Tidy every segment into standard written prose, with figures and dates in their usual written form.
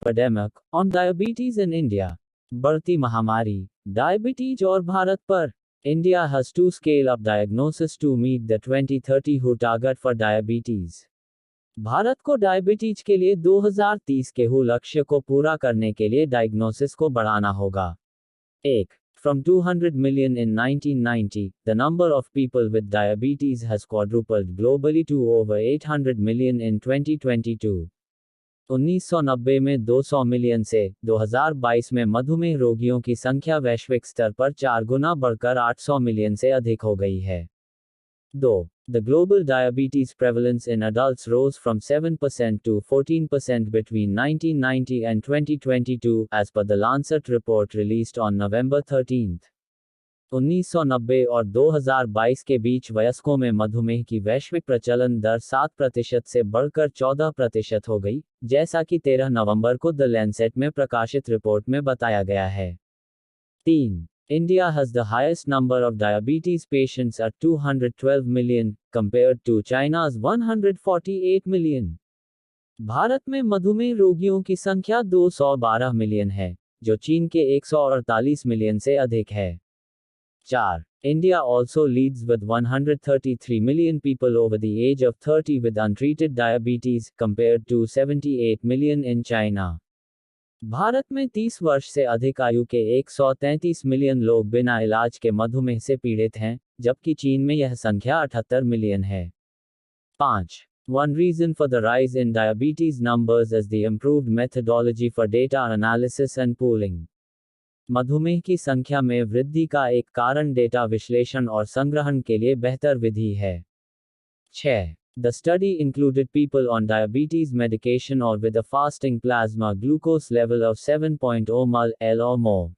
epidemic on diabetes in India. बढ़ती महामारी, diabetes और भारत पर. India has to scale up diagnosis to meet the 2030 WHO target for diabetes. Bharat को diabetes के लिए 2030 के WHO लक्ष्य को पूरा करने के लिए डायग्नोसिस को बढ़ाना होगा. 1. From 200 million in 1990, the number of people with diabetes has quadrupled globally to over 800 million in 2022. 1990 में 200 मिलियन से 2022 में मधुमेह रोगियों की संख्या वैश्विक स्तर पर 4 गुना बढ़कर 800 मिलियन से अधिक हो गई है. 2. The global diabetes prevalence in adults rose from 7% to 14% between 1990 and 2022, as per the Lancet report released on November 13. 1990 और 2022 के बीच वयस्कों में मधुमेह की वैश्विक प्रचलन दर 7% से बढ़कर 14% हो गई, जैसा कि 13 नवंबर को द लैंसेट में प्रकाशित रिपोर्ट में बताया गया है. 3. India has the highest number of diabetes patients at 212 million, compared to China's 148 million. Bharat में मधुमेह रोगियों की संख्या 212 मिलियन है, जो चीन के 148 मिलियन से अधिक है. 4. India also leads with 133 million people over the age of 30 with untreated diabetes, compared to 78 million in China. Bharat में 30 वर्ष से अधिक आयु के 133 मिलियन लोग बिना इलाज के मधुमेह से पीड़ित हैं, जबकि चीन में यह संख्या 78 मिलियन है. 5. One reason for the rise in diabetes numbers is the improved methodology for data analysis and pooling. मधुमेह की संख्या में वृद्धि का एक कारण डेटा विश्लेषण और संग्रहण के लिए बेहतर विधि है. 6. The study included people on diabetes medication or with a fasting plasma glucose level of 7.0 ml or more.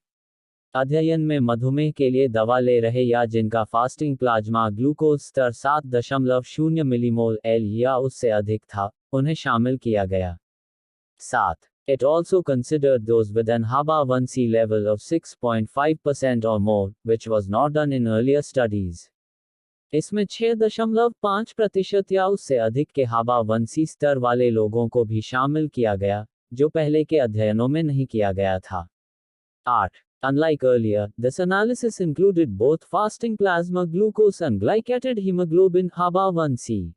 अध्ययन में मधुमेह के लिए दवा ले रहे या जिनका फास्टिंग प्लाज्मा ग्लूकोज स्तर 7.0 मिलीमोल एल या उससे अधिक था, उन्हें शामिल किया गया. 7. It also considered those with an HbA1c level of 6.5% or more, which was not done in earlier studies. इसमें 6.5% या उससे अधिक के HbA1c स्तर वाले लोगों को भी शामिल किया गया, जो पहले के अध्ययनों में नहीं किया गया था. 8. Unlike earlier, this analysis included both fasting plasma glucose and glycated hemoglobin HbA1c.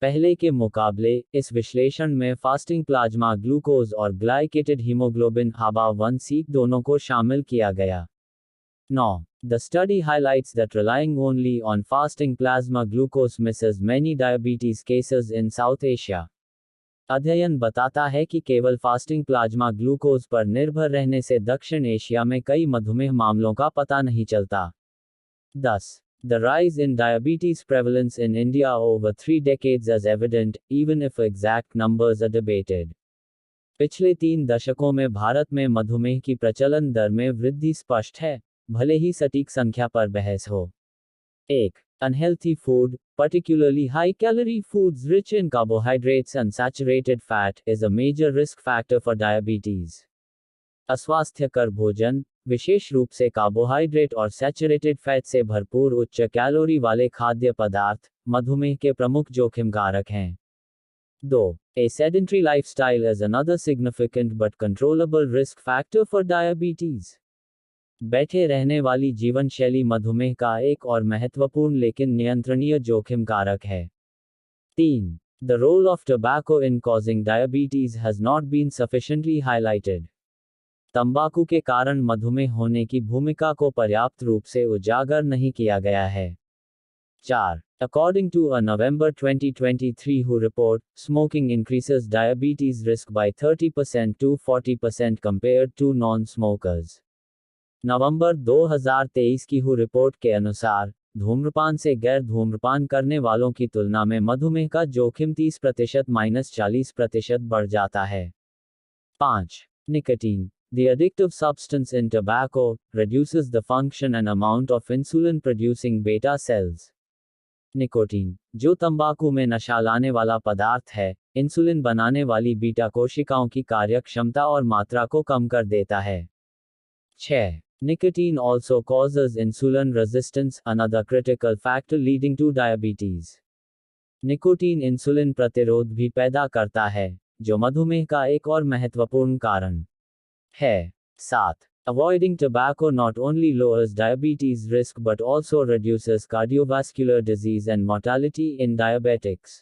पहले के मुकाबले, इस विश्लेषण में फास्टिंग प्लाज्मा ग्लूकोज और ग्लाइकेटेड हीमोग्लोबिन HbA1c दोनों को शामिल किया गया. 9. The study highlights that relying only on fasting plasma glucose misses many diabetes cases in South Asia. अध्ययन बताता है कि केवल फास्टिंग प्लाज्मा ग्लूकोज पर निर्भर रहने से दक्षिण एशिया में कई मधुमेह मामलों का पता नहीं चलता. 10. The rise in diabetes prevalence in India over 3 decades is evident, even if exact numbers are debated. पिछले 3 दशकों में भारत में मधुमेह की प्रचलन दर में वृद्धि स्पष्ट है, भले ही सटीक संख्या पर बहस हो. 1. Unhealthy food, particularly high-calorie foods rich in carbohydrates and saturated fat, is a major risk factor for diabetes. अस्वास्थ्यकर भोजन, विशेष रूप से कार्बोहाइड्रेट और सैचुरेटेड फैट से भरपूर उच्च कैलोरी वाले खाद्य पदार्थ, मधुमेह के प्रमुख जोखिम कारक हैं. 2. A sedentary lifestyle is another significant but controllable risk factor for diabetes. बैठे रहने वाली जीवन शैली मधुमेह का एक और महत्वपूर्ण लेकिन नियंत्रणीय जोखिम कारक है. 3. The role of tobacco in causing diabetes has not been sufficiently highlighted. तंबाकू के कारण मधुमेह होने की भूमिका को पर्याप्त रूप से उजागर नहीं किया गया है. 4. According to a November 2023 WHO report, smoking increases diabetes risk by 30% to 40% compared to non-smokers. नवंबर 2023 की WHO रिपोर्ट के अनुसार, धूम्रपान से गैर धूम्रपान करने वालों की तुलना में मधुमेह का जोखिम 30%-40% बढ़ जाता है. 5. Nicotine. The addictive substance in tobacco reduces the function and amount of insulin-producing beta cells. Nicotine, जो तंबाकू में नशा लाने वाला पदार्थ है, इंसुलिन बनाने वाली बीटा कोशिकाओं की कार्यक्षमता और मात्रा को कम कर देता है. 6. Nicotine also causes insulin resistance, another critical factor leading to diabetes. Nicotine insulin प्रतिरोध भी पैदा करता है, जो मधुमेह का एक और महत्वपूर्ण कारण है। 7. Avoiding tobacco not only lowers diabetes risk but also reduces cardiovascular disease and mortality in diabetics.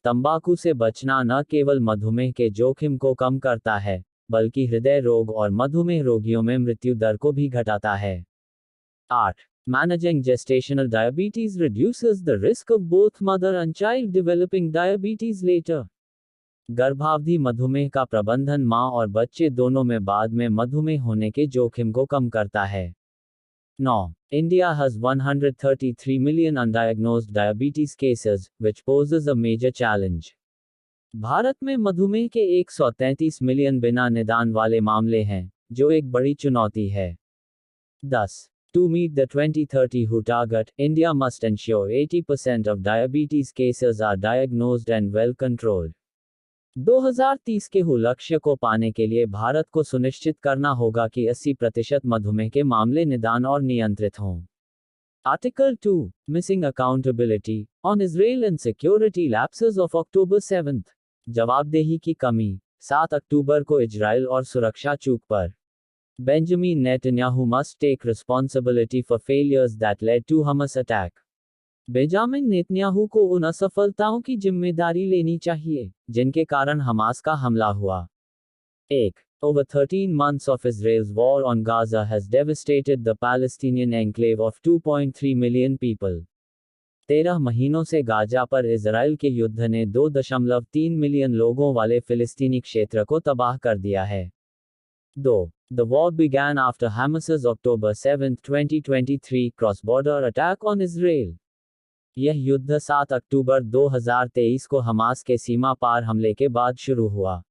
तंबाकू से बचना न केवल मधुमेह के जोखिम को कम करता है, बल्कि हृदय रोग और मधुमेह रोगियों में मृत्यु दर को भी घटाता है। 8. Managing gestational diabetes reduces the risk of both mother and child developing diabetes later. गर्भावधि मधुमेह का प्रबंधन मां और बच्चे दोनों में बाद में मधुमेह होने के जोखिम को कम करता है। 9. India has 133 million undiagnosed diabetes cases, which poses a major challenge. Bharat में मधुमेह के 133 मिलियन बिना निदान वाले मामले हैं, जो एक बड़ी चुनौती है। 10. To meet the 2030 WHO target, India must ensure 80% of diabetes cases are diagnosed and well controlled. 2030 के WHO लक्ष्य को पाने के लिए भारत को सुनिश्चित करना होगा कि 80% मधुमेह के मामले निदान और नियंत्रित हों। Article 2, Missing Accountability, on Israel and Security Lapses of October 7. जवाबदेही की कमी, 7 अक्टूबर को इजराइल और सुरक्षा चूक पर। Benjamin Netanyahu must take responsibility for failures that led to Hamas attack. Benjamin Netanyahu को उन असफलताओं की जिम्मेदारी लेनी चाहिए, जिनके कारण हमास का हमला हुआ। 1. Over 13 months of Israel's war on Gaza has devastated the Palestinian enclave of 2.3 million people. 13 महीनों से गाजा पर इजराइल के युद्ध ने 2.3 मिलियन लोगों वाले फिलिस्तीनी क्षेत्र को तबाह कर दिया है। 2. The war began after Hamas's October 7, 2023 cross-border attack on Israel. यह युद्ध 7 अक्टूबर 2023 को हमास के सीमा पार हमले के बाद शुरू हुआ।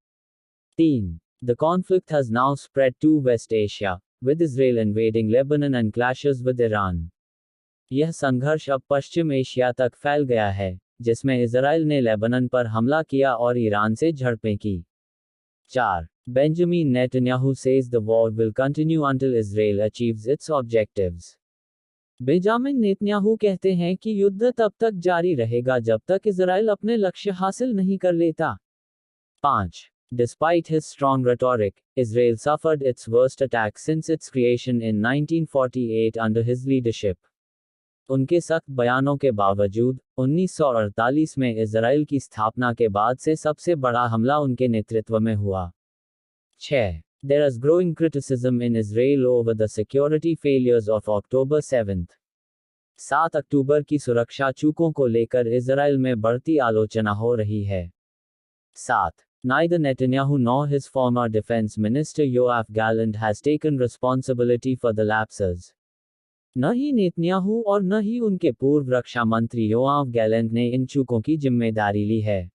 3. The conflict has now spread to West Asia, with Israel invading Lebanon and clashes with Iran. यह संघर्ष अब पश्चिम एशिया तक फैल गया है, जिसमें इजराइल ने लेबनान पर हमला किया और ईरान से झड़पें की। 4. Benjamin Netanyahu says the war will continue until Israel achieves its objectives. Benjamin Netanyahu कहते हैं कि युद्ध तब तक जारी रहेगा जब तक इजराइल अपने लक्ष्य हासिल नहीं कर लेता। 5. Despite his strong rhetoric, Israel suffered its worst attack since its creation in 1948 under his leadership. उनके सख्त बयानों के बावजूद, 1948 में इजराइल की स्थापना के बाद से सबसे बड़ा हमला उनके नेतृत्व में हुआ। 6. There is growing criticism in Israel over the security failures of October 7. 7 अक्टूबर की सुरक्षा चूकों को लेकर इजराइल में बढ़ती आलोचना हो रही है। 7. Neither Netanyahu nor his former defense minister Yoav Gallant has taken responsibility for the lapses. न ही नेतन्याहू और न ही उनके पूर्व रक्षा मंत्री योआव गैलेंट ने इन चूकों की जिम्मेदारी ली है।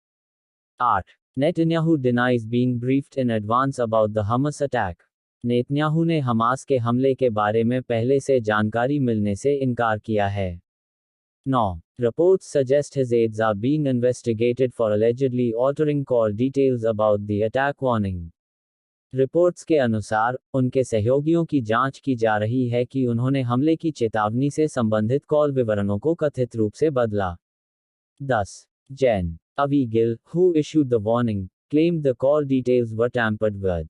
8. Netanyahu denies being briefed in advance about the Hamas attack. Netanyahu ने हमास के हमले के बारे में पहले से जानकारी मिलने से इनकार किया है। 9. Reports suggest his aides are being investigated for allegedly altering call details about the attack warning. Reports के अनुसार, उनके सहयोगियों की जांच की जा रही है कि उन्होंने हमले की चेतावनी से संबंधित कॉल विवरणों को कथित रूप से बदला। 10. Jen Avi Gill, who issued the warning, claimed the call details were tampered with.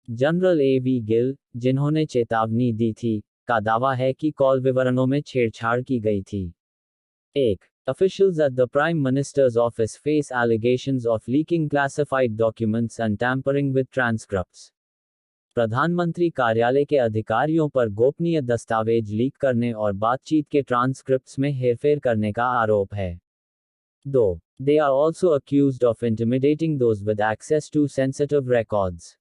General A.V. Gill, जिन्होंने चेतावनी दी थी, का दावा है कि कॉल विवरणों में छेड़छाड़ की गई थी। 1. Officials at the Prime Minister's office face allegations of leaking classified documents and tampering with transcripts. प्रधानमंत्री कार्यालय के अधिकारियों पर गोपनीय दस्तावेज लीक करने और बातचीत के ट्रांसक्रिप्ट्स में हेरफेर करने का आरोप है। 2. They are also accused of intimidating those with access to sensitive records.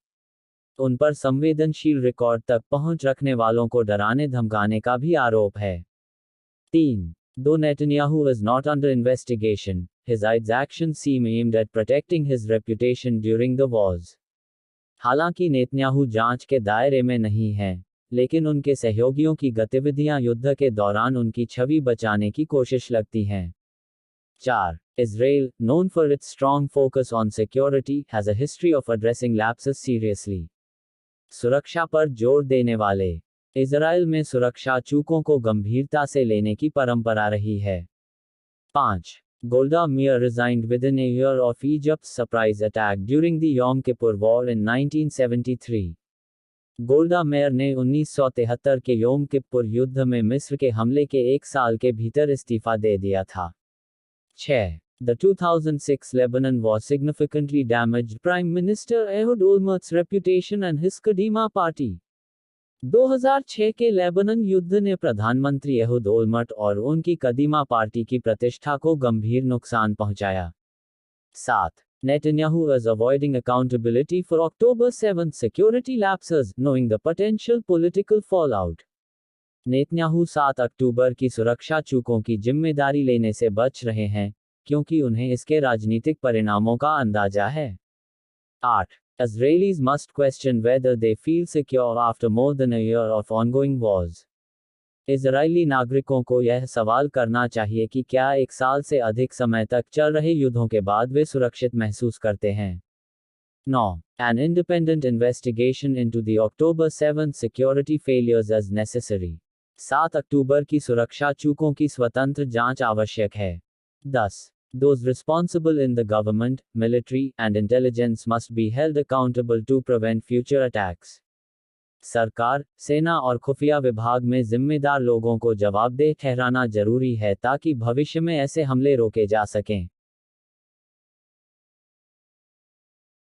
उन पर संवेदनशील रिकॉर्ड तक पहुंच रखने वालों को डराने धमकाने का भी आरोप है। 3. Though Netanyahu is not under investigation, his actions seem aimed at protecting his reputation during the wars. हालांकि नेतन्याहू जांच के दायरे में नहीं हैं, लेकिन उनके सहयोगियों की गतिविधियां युद्ध के दौरान उनकी छवि बचाने की कोशिश लगती हैं। 4. Israel, known for its strong focus on security, has a history of addressing lapses seriously. सुरक्षा पर जोर देने वाले इजराइल में सुरक्षा चूकों को गंभीरता से लेने की परंपरा रही है। 5. Golda Meir resigned within a year of Egypt's surprise attack during the Yom Kippur War in 1973. गोल्डा mayor ने 1973 के योम किप्पुर युद्ध में मिस्र के हमले के एक साल के भीतर इस्तीफा दे दिया था। 6. The 2006 Lebanon war significantly damaged Prime Minister Ehud Olmert's reputation and his Kadima party. 2006 के लेबनन युद्ध ने प्रधानमंत्री एहुद ओलमर्ट और उनकी कदीमा पार्टी की प्रतिष्ठा को गंभीर नुकसान पहुंचाया। 7. Netanyahu is avoiding accountability for October 7 security lapses, knowing the potential political fallout. Netanyahu 7 अक्टूबर की सुरक्षा चूकों की जिम्मेदारी लेने से बच रहे हैं, क्योंकि उन्हें इसके राजनीतिक परिणामों का अंदाजा है। 8. Israelis must question whether they feel secure after more than a year of ongoing wars. Israeli नागरिकों को यह सवाल करना चाहिए कि क्या एक साल से अधिक समय तक चल रहे युद्धों के बाद वे सुरक्षित महसूस करते हैं। 9. An independent investigation into the October 7 security failures is necessary. 7 अक्टूबर की सुरक्षा चूकों की स्वतंत्र जांच आवश्यक है। 10. Those responsible in the government, military, and intelligence must be held accountable to prevent future attacks. सरकार, सेना और खुफिया विभाग में जिम्मेदार लोगों को जवाबदेह ठहराना जरूरी है ताकि भविष्य में ऐसे हमले रोके जा सकें।